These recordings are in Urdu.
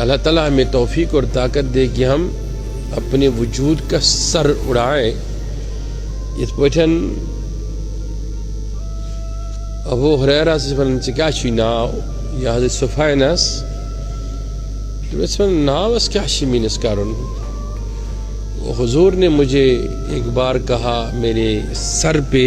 اللہ تعالیٰ ہمیں توفیق اور طاقت دے کہ ہم اپنے وجود کا سر اڑائیں. Jetzt poten Abu Huraira von Zikashina, ja, das so feines. Du weißt von Nawas Kashiminis Karun. حضور نے مجھے ایک بار کہا میرے سر پہ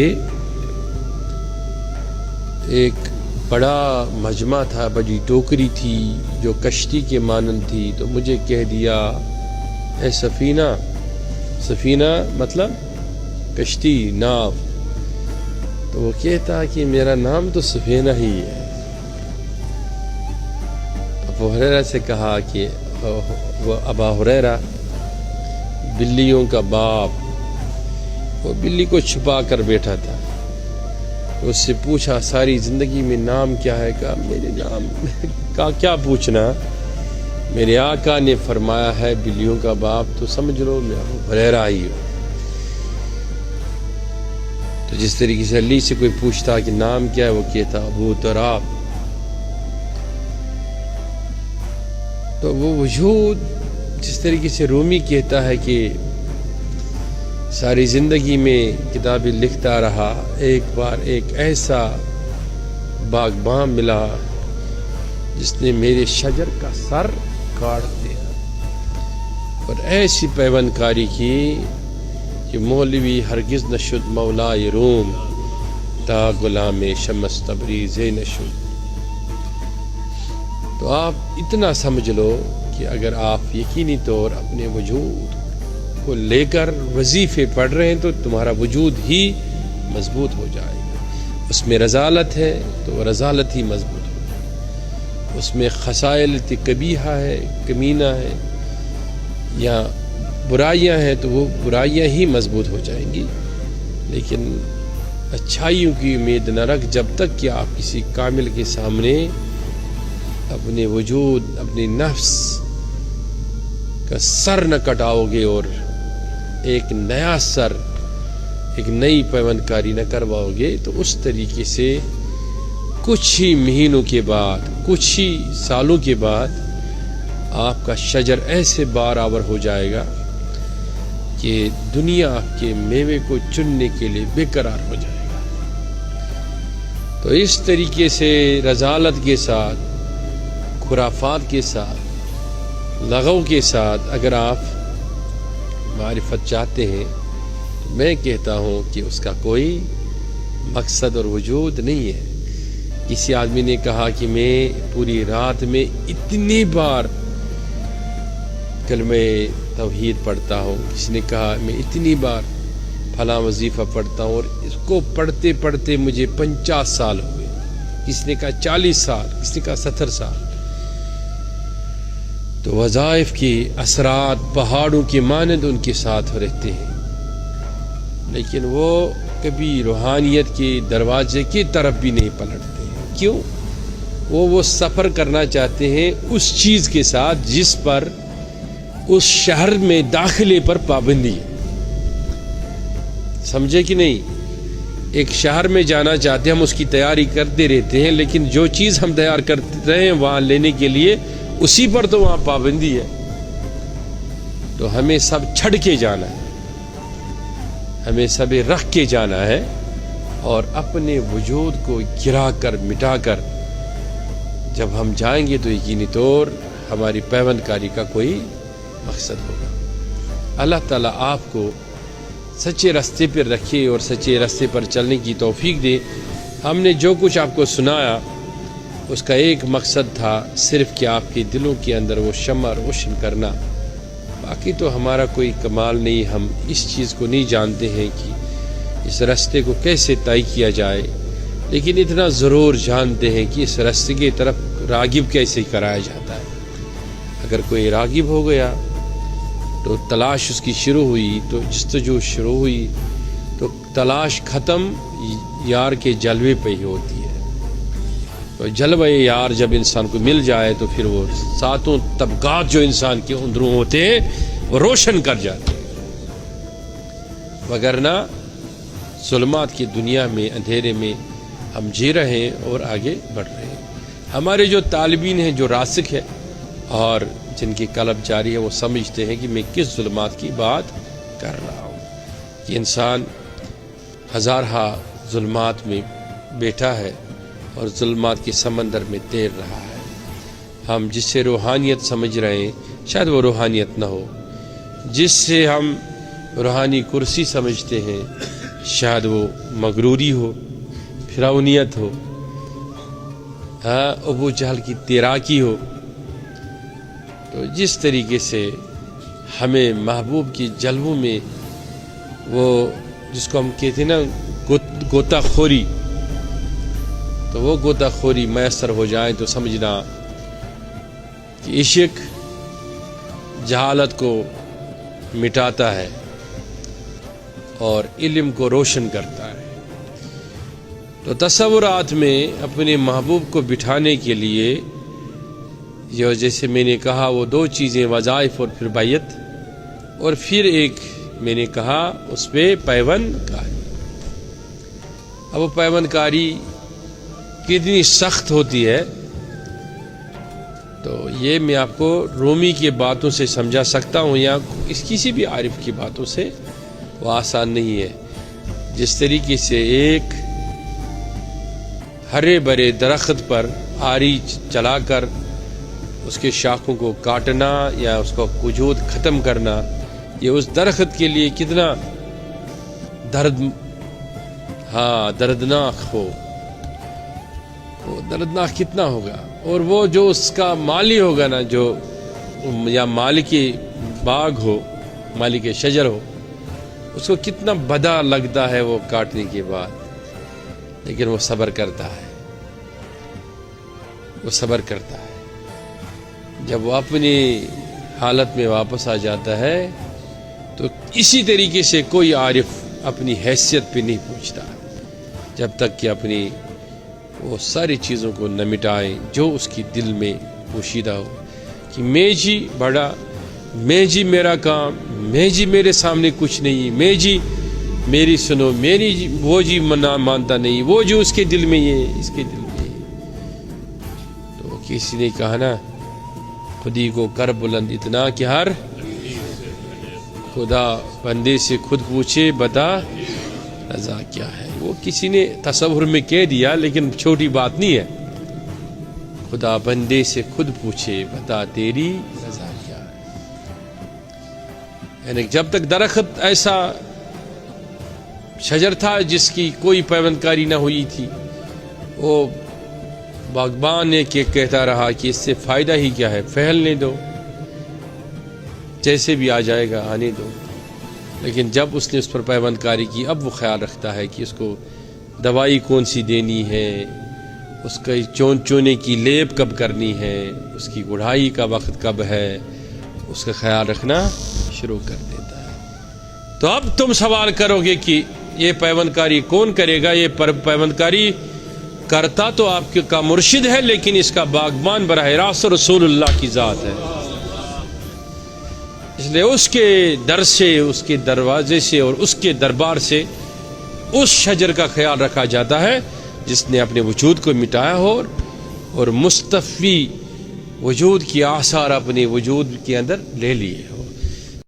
ایک بڑا مجمع تھا, بڑی ٹوکری تھی جو کشتی کے مانند تھی, تو مجھے کہہ دیا اے سفینہ. سفینہ مطلب کشتی, ناو. تو وہ کہتا کہ میرا نام تو سفینہ ہی ہے. ابو ہریرہ سے کہا کہ وہ ابا ہریرہ بلیوں کا باپ, وہ بلی کو چھپا کر بیٹھا تھا. اس سے پوچھا ساری زندگی میں نام کیا ہے؟ کہا میرے نام کا کیا پوچھنا, میرے آقا نے فرمایا ہے بلیوں کا باپ, تو سمجھ لو میں ابو ہریرہ ہی ہوں. تو جس طریقے سے علی سے کوئی پوچھتا کہ نام کیا ہے, وہ کہتا ابو تراب. تو وہ وجود جس طریقے سے رومی کہتا ہے کہ ساری زندگی میں کتابیں لکھتا رہا, ایک بار ایک ایسا باغباں ملا جس نے میرے شجر کا سر کاٹ دیا, اور ایسی پیوند کاری کی کہ مولوی ہرگز نشد مولائے روم تا غلام شمس تبریز نشد. تو آپ اتنا سمجھ لو کہ اگر آپ یقینی طور اپنے وجود کو لے کر وظیفے پڑھ رہے ہیں تو تمہارا وجود ہی مضبوط ہو جائے گا. اس میں رذالت ہے تو رذالت ہی مضبوط ہو جائے گا. اس میں خصائل قبیحہ ہے, کمینہ ہے, یا برائیاں ہیں تو وہ برائیاں ہی مضبوط ہو جائیں گی. لیکن اچھائیوں کی امید نہ رکھ جب تک کہ آپ کسی کامل کے سامنے اپنے وجود, اپنے نفس کا سر نہ کٹاؤ گے اور ایک نیا سر, ایک نئی پیوند کاری نہ کرواؤ گے, تو اس طریقے سے کچھ ہی مہینوں کے بعد, کچھ ہی سالوں کے بعد آپ کا شجر ایسے بار آور ہو جائے گا کہ دنیا آپ کے میوے کو چننے کے لیے بے قرار ہو جائے گا. تو اس طریقے سے رذالت کے ساتھ, خرافات کے ساتھ, لغو کے ساتھ اگر آپ معرفت چاہتے ہیں تو میں کہتا ہوں کہ اس کا کوئی مقصد اور وجود نہیں ہے. کسی آدمی نے کہا کہ میں پوری رات میں اتنی بار کلمہ توحید پڑھتا ہوں, کسی نے کہا میں اتنی بار فلاں وظیفہ پڑھتا ہوں, اور اس کو پڑھتے پڑھتے مجھے 50 سال ہو گئے, کسی نے کہا 40 سال, کسی نے کہا 70 سال. تو وظائف کی اثرات پہاڑوں کے مانند ان کے ساتھ رہتے ہیں, لیکن وہ کبھی روحانیت کے دروازے کی طرف بھی نہیں پلٹتے ہیں. کیوں؟ وہ سفر کرنا چاہتے ہیں اس چیز کے ساتھ جس پر اس شہر میں داخلے پر پابندی ہے. سمجھے کہ نہیں؟ ایک شہر میں جانا چاہتے ہیں, ہم اس کی تیاری کرتے رہتے ہیں, لیکن جو چیز ہم تیار کرتے رہے ہیں وہاں لینے کے لیے اسی پر تو وہاں پابندی ہے. تو ہمیں سب چھڑ کے جانا ہے, ہمیں سب رکھ کے جانا ہے, اور اپنے وجود کو گرا کر مٹا کر جب ہم جائیں گے تو یقینی طور ہماری پیوند کاری کا کوئی مقصد ہوگا. اللہ تعالیٰ آپ کو سچے راستے پر رکھے اور سچے راستے پر چلنے کی توفیق دے. ہم نے جو کچھ آپ کو سنایا اس کا ایک مقصد تھا, صرف کہ آپ کے دلوں کے اندر وہ شمع روشن کرنا. باقی تو ہمارا کوئی کمال نہیں, ہم اس چیز کو نہیں جانتے ہیں کہ اس راستے کو کیسے طے کیا جائے, لیکن اتنا ضرور جانتے ہیں کہ اس راستے کی طرف راغب کیسے کرایا جاتا ہے. اگر کوئی راغب ہو گیا تو تلاش اس کی شروع ہوئی, تو جستجو شروع ہوئی تو تلاش ختم یار کے جلوے پہ ہی ہوتی ہے. تو جلوہ یار جب انسان کو مل جائے تو پھر وہ ساتوں طبقات جو انسان کے اندروں ہوتے ہیں وہ روشن کر جاتے ہیں. وگرنہ ظلمات کی دنیا میں, اندھیرے میں ہم جی رہے ہیں اور آگے بڑھ رہے ہیں. ہمارے جو طالبین ہیں, جو راسخ ہے, اور جن کی قلب جاری ہے وہ سمجھتے ہیں کہ میں کس ظلمات کی بات کر رہا ہوں. کہ انسان ہزارہا ظلمات میں بیٹھا ہے اور ظلمات کے سمندر میں تیر رہا ہے. ہم جس سے روحانیت سمجھ رہے ہیں شاید وہ روحانیت نہ ہو، جس سے ہم روحانی کرسی سمجھتے ہیں شاید وہ مغروری ہو، فرعونیت ہو، ابو جہل کی تیراکی ہو. تو جس طریقے سے ہمیں محبوب کی جلووں میں وہ جس کو ہم کہتے ہیں نا غوطہ خوری، تو وہ غوطہ خوری میسر ہو جائے تو سمجھنا کہ عشق جہالت کو مٹاتا ہے اور علم کو روشن کرتا ہے. تو تصورات میں اپنے محبوب کو بٹھانے کے لیے جو جیسے میں نے کہا وہ دو چیزیں وظائف اور پھر بیعت، اور پھر ایک میں نے کہا اس پہ پیوند کاری. اب وہ پیوند کاری کتنی سخت ہوتی ہے تو یہ میں آپ کو رومی کی باتوں سے سمجھا سکتا ہوں یا کسی بھی عارف کی باتوں سے وہ آسان نہیں ہے. جس طریقے سے ایک ہرے بھرے درخت پر آری چلا کر اس کے شاخوں کو کاٹنا یا اس کا وجود ختم کرنا، یہ اس درخت کے لیے کتنا دردناک ہو، وہ دردناک کتنا ہوگا. اور وہ جو اس کا مالی ہوگا نا، جو یا مالک باغ ہو، مالک شجر ہو، اس کو کتنا بدا لگتا ہے وہ کاٹنے کے بعد، لیکن وہ صبر کرتا ہے. وہ صبر کرتا ہے. جب وہ اپنی حالت میں واپس آ جاتا ہے تو اسی طریقے سے کوئی عارف اپنی حیثیت پہ نہیں پہنچتا جب تک کہ اپنی وہ ساری چیزوں کو نہ مٹائے جو اس کی دل میں پوشیدہ ہو. کہ میں جی بڑا، میں جی میرا کام، میں جی میرے سامنے کچھ نہیں، میں جی میری سنو، میری جی وہ جی مانتا نہیں، وہ جو اس کے دل میں یہ، اس کے دل میں یہ. تو کسی نے کہا نا خودی کو کر بلند اتنا کہ ہر خدا بندے سے خود پوچھے بتا رضا کیا ہے. وہ کسی نے تصور میں کہہ دیا لیکن چھوٹی بات نہیں ہے. خدا بندے سے خود پوچھے بتا تیری رضا کیا ہے. یعنی جب تک درخت ایسا شجر تھا جس کی کوئی پیوند کاری نہ ہوئی تھی، وہ باغبان نے کہ کہتا رہا کہ اس سے فائدہ ہی کیا ہے، پھیلنے دو، جیسے بھی آ جائے گا آنے دو. لیکن جب اس نے اس پر پیوند کاری کی اب وہ خیال رکھتا ہے کہ اس کو دوائی کون سی دینی ہے، اس کا چونے کی لیپ کب کرنی ہے، اس کی گڑھائی کا وقت کب ہے، اس کا خیال رکھنا شروع کر دیتا ہے. تو اب تم سوال کرو گے کہ یہ پیوند کاری کون کرے گا؟ یہ پیوند کاری کرتا تو آپ کا مرشد ہے، لیکن اس کا باغبان براہ راست رسول اللہ کی ذات ہے. اس لیے اس کے در سے، اس کے دروازے سے اور اس کے دربار سے اس شجر کا خیال رکھا جاتا ہے جس نے اپنے وجود کو مٹایا ہو اور مستفی وجود کی آثار اپنے وجود کے اندر لے لیے ہو.